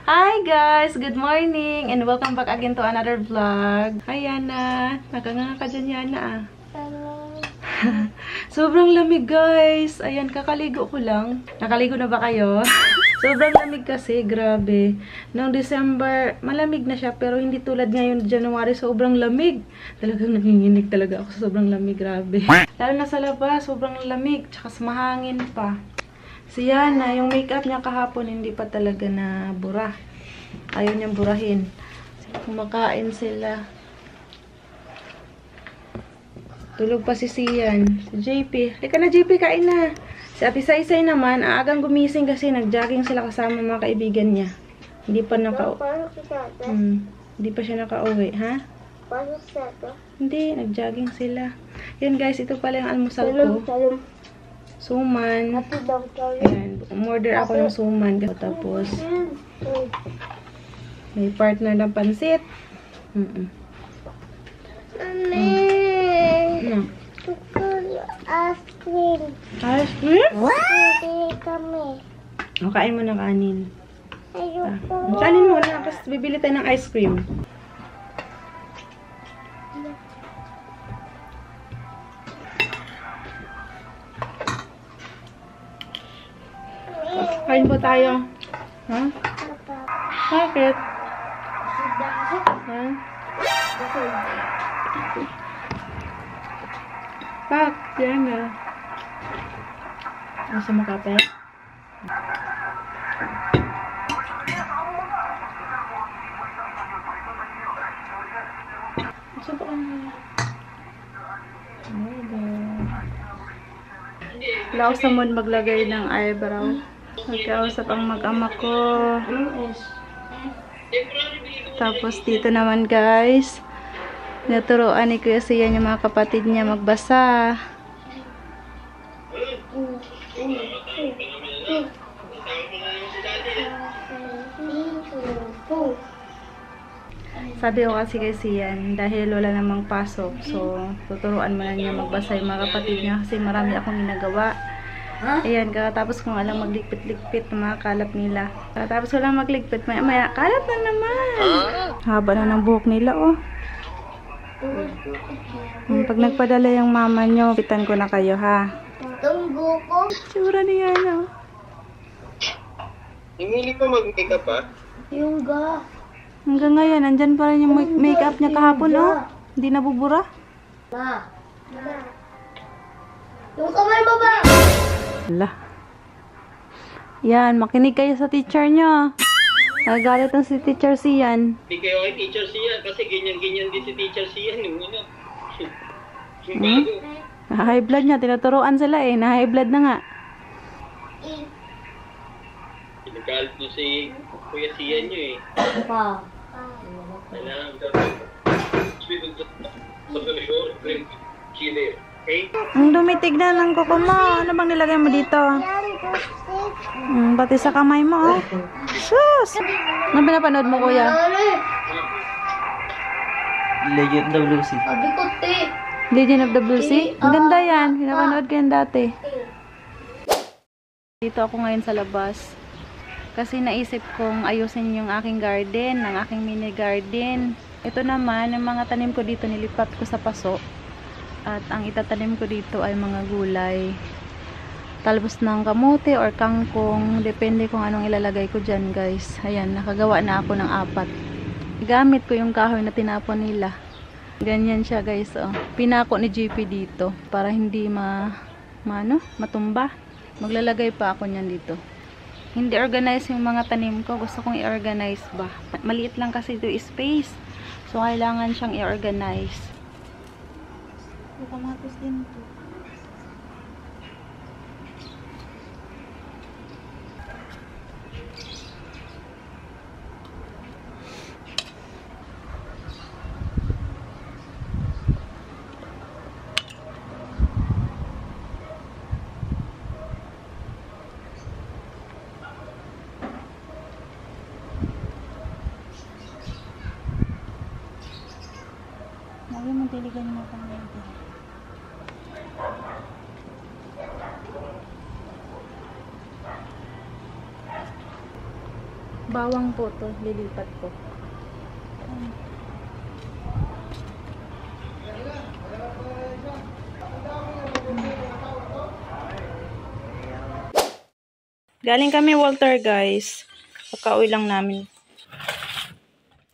Hi guys! Good morning! And welcome back again to another vlog. Hi Yana! Nakanganga ka dyan Yana ah. Sobrang lamig guys! Ayan, kakaligo ko lang. Nakaligo na ba kayo? Sobrang lamig kasi, grabe. Noong December, malamig na siya pero hindi tulad ngayon January, sobrang lamig. Talagang nanginginig talaga ako sa sobrang lamig, grabe. Lalo na sa labas, sobrang lamig. Tsaka mahangin pa. Si Yana, yung makeup niya kahapon hindi pa talaga na bura. Ayaw niyang burahin. Kumakain sila. Tulog pa si Sian. Si JP. Halika na JP, kain na. Si Ate Saysay naman, aagang gumising kasi nag-jogging sila kasama mga kaibigan niya. Hindi pa hindi pa siya nakauwi, ha? Hindi, nag-jogging sila. Yan guys, ito pala yung almusal ko. Suman. Ayan, umorder ako ng suman. Tapos, may partner ng pansit. Ano? Ice cream. Ice cream? Bibili kami. O, kain mo ng kanin. Ayoko. Kanin mo na, kasi bibili tayo ng ice cream. Kain po tayo. Ha? Bakit? Ha? Pak, yan na. Gusto mo kape? Gusto ko ang... Wala ako sa mood maglagay ng eyebrow. Nagkausap ang mag-ama ko. Tapos dito naman guys, naturoan ni Kuya Sian yung mga kapatid niya magbasa. Sabi ko kasi kay Sian, dahil wala namang pasok, so tuturuan mo na niya magbasa yung mga kapatid niya kasi marami akong ginagawa. Ayan, tapos kung alam magligpit-ligpit ng mga kalat nila. Tapos ko lang magligpit, maya kalat na naman. Haba na ng buhok nila, oh. Pag nagpadala yung mama nyo, pitan ko na kayo, ha? Tunggu ko. Tsura niya, no? Hindi pa mag-makeup, ha? Yung ga. Hanggang ngayon, nandyan pa rin yung makeup niya kahapon, oh. Hindi nabubura. Ma. Yung kamay mo ba? Wala. Yan, makinig kayo sa teacher nyo. Nagalit ng si teacher Sian. Hindi kayo kay teacher Sian kasi ganyan-ganyan din si teacher Sian. Yung ano. Yung bago. Na-high blood niya, tinuturuan sila eh. Na-high blood na nga. Pinagalit nyo si Kuya Sian nyo eh. Pa. Kailangan sweet and short drink chile. Okay? Ang dumitig na ng kuko mo. Ano bang nilagay mo dito? Pati sa kamay mo, oh. Sus! Ano pinapanood mo, kuya? Legend WC. Sabi ko, te. Legend of WC? Ang ganda yan. Pinapanood ko yan dati. Dito ako ngayon sa labas. Kasi naisip kong ayusin yung aking garden, ang aking mini garden. Ito naman, yung mga tanim ko dito, nilipat ko sa paso. At ang itatanim ko dito ay mga gulay. Talbos ng kamote or kangkong. Depende kung anong ilalagay ko dyan, guys. Ayan, nakagawa na ako ng 4. Gamit ko yung kahoy na tinapon nila. Ganyan siya, guys. Oh. Pinako ni JP dito para hindi matumba. Maglalagay pa ako niyan dito. Hindi organize yung mga tanim ko. Gusto kong i-organize ba. Maliit lang kasi ito space. So, kailangan siyang i-organize. Kamatis din ito. Lagi mo diligan mo pang lady. Bawang po to, lilipat ko. Galing kami Walter, guys. Pagka-uwi lang namin.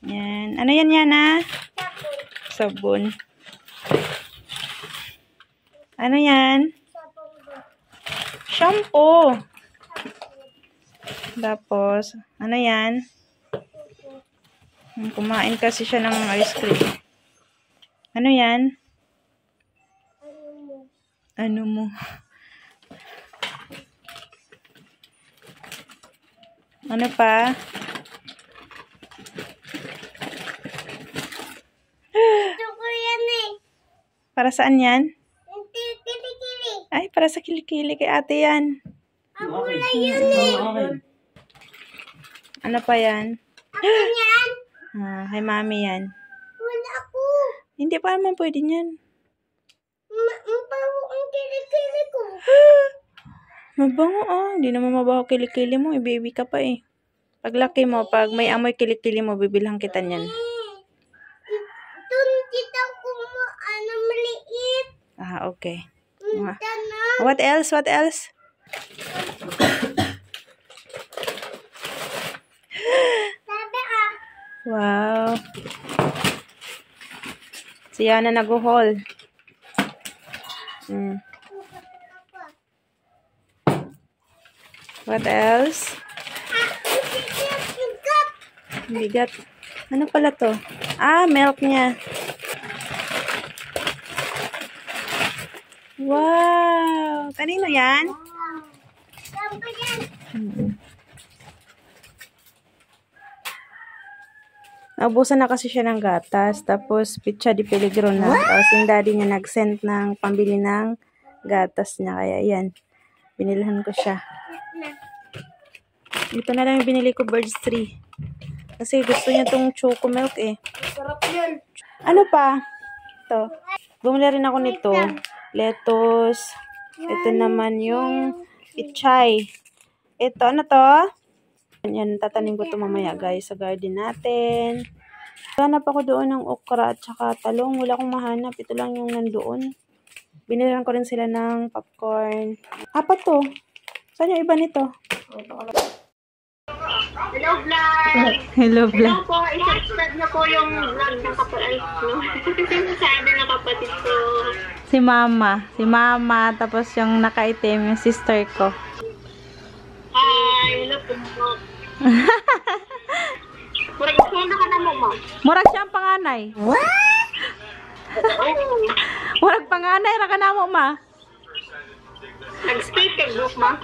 Yan. Ano yan, Yana? Sabon. Ano yan? Shampoo. Tapos, ano yan? Kumain kasi siya ng ice cream. Ano yan? Ano mo? Ano pa? Gusto yan eh. Para saan yan? Kili-kili. Ay, para sa kilikili kay ate yan. Ako na yun eh. Ano pa yan? Ako yan. Kay mami yan. Wala ako. Hindi pa naman pwede yan. Mabaho ang kili-kili ko. Mabango Hindi naman mabaho kilikili mo. Baby ka pa eh. Paglaki mo, pag may amoy kilikili mo, bibilhan kita niyan. Doon kita ko mo maliit. Okay. Tanong. What else? What else? Sabi ka. Wow. Si Yana nag-haul. What else? Bigat. Ano pala to? Milk niya. Wow! Kanino yan? Sabi yan. Naubusan na kasi siya ng gatas. Tapos, pizza di peligro na. Tapos, yung daddy niya nag-send ng pambili ng gatas niya. Kaya, yan. Binilhan ko siya. Ito na lang yung binili ko, Birds 3. Kasi gusto niya tong choco milk eh. Sarap yan. Ano pa? Ito. Bumili rin ako nito. Lettuce. Ito naman yung pichay. Ito, ano to? Yan, tatanim ko ito mamaya guys sa garden natin. Hanap ako doon ng okra at saka talong. Wala akong mahanap. Ito lang yung nandoon. Binilan ko rin sila ng popcorn. Apat to. Saan yung iba nito? Hello, vlog! Hello, Hello po, i-subscribe na po yung vlog ng kapatid ko. Sabi ng kapatid ko. Si Mama. Tapos yung nakaitim, yung sister ko. Hi, hello po. Murag sino ka na mo, ma? Murag siyang panganay. Murag panganay, raka na mo, ma. Nag-speak ka, group, ma?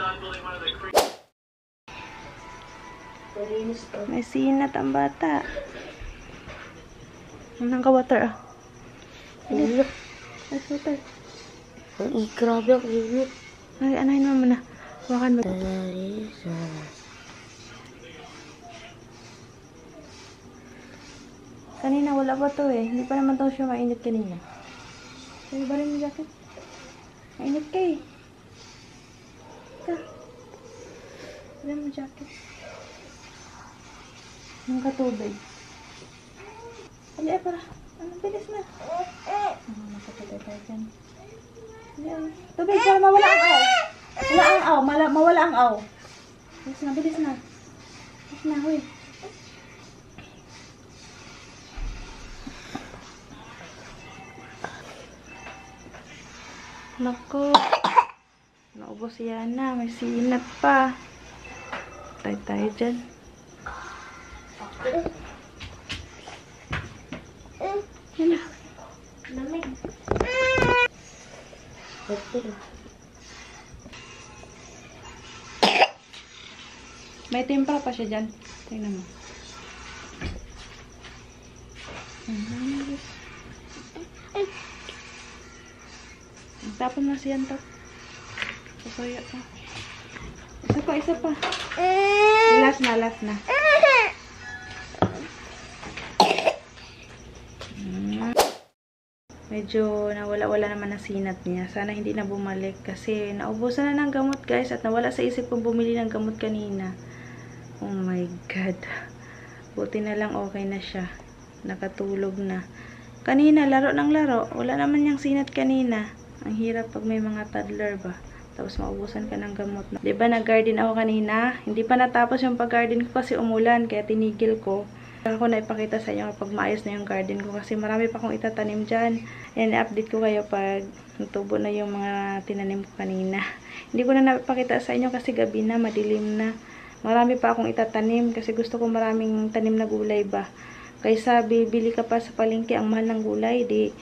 May sinat ang bata. Anong ka-water, Ay, water. Grabe ang init. Ay, anahin mo muna. Wakan mo. Kanina wala pa to eh. Hindi pa naman to siya mainit kanina. Ay, ba rin yung jacket? Mainit ka eh. Ika. Wala mo jacket. Yung katubig. Ali, para. Bilis na. Nakapatay tayo dyan. Tubig para mawala ang aw. Mawala ang aw. Bilis na. Bilis na, huy. Naku. Naubos yan na. May sinat pa. Tayo dyan. Yan na. Lamig. May timpla pa siya dyan. Tingnan mo. Tapon na siyan to. Pasuya pa. Isa pa. Last na. Medyo nawala-wala naman ang sinat niya. Sana hindi na bumalik kasi naubusan na ng gamot guys at nawala sa isip kong bumili ng gamot kanina. Oh my God. Buti na lang okay na siya. Nakatulog na. Kanina, laro ng laro. Wala naman niyang sinat kanina. Ang hirap pag may mga toddler ba. Tapos maubusan ka ng gamot. Diba nag-garden ako kanina? Hindi pa natapos yung pag-garden ko kasi umulan. Kaya tinigil ko. Ako na ipakita sa inyo kapag maayos na yung garden ko. Kasi marami pa akong itatanim dyan. And i-update ko kayo pag natubo na yung mga tinanim ko kanina. Hindi ko na napakita sa inyo kasi gabi na, madilim na. Marami pa akong itatanim kasi gusto ko maraming tanim na gulay ba. Kaysa bibili ka pa sa palengke ang mahal ng gulay, di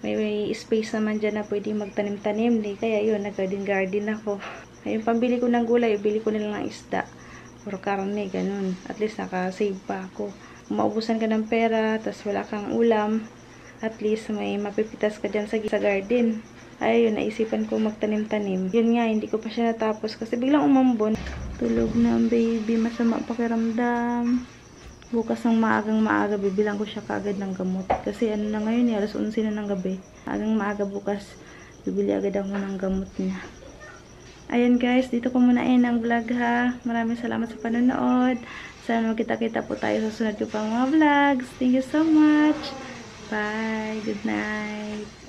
may space naman dyan na pwede magtanim-tanim. Di kaya yun, nag-garden ako. Yung pambili ko ng gulay, bili ko na lang ng isda or karne, ganun. At least naka-save pa ako. Kung maubusan ka ng pera, tas wala kang ulam, at least may mapipitas ka dyan sa garden. Ayun, naisipan ko magtanim-tanim. Yun nga, hindi ko pa siya natapos kasi biglang umambon. Tulog na ang baby, masama pakiramdam. Bukas ng maaga, bibilang ko siya kagad ng gamot. Kasi ano na ngayon, alas 11 na ng gabi. Maaga bukas, bibili agad ako ng gamot niya. Ayan guys, dito ko muna ang vlog ha. Maraming salamat sa panonood. Sana magkita-kita po tayo sa sunod ko pang mga vlogs. Thank you so much. Bye. Good night.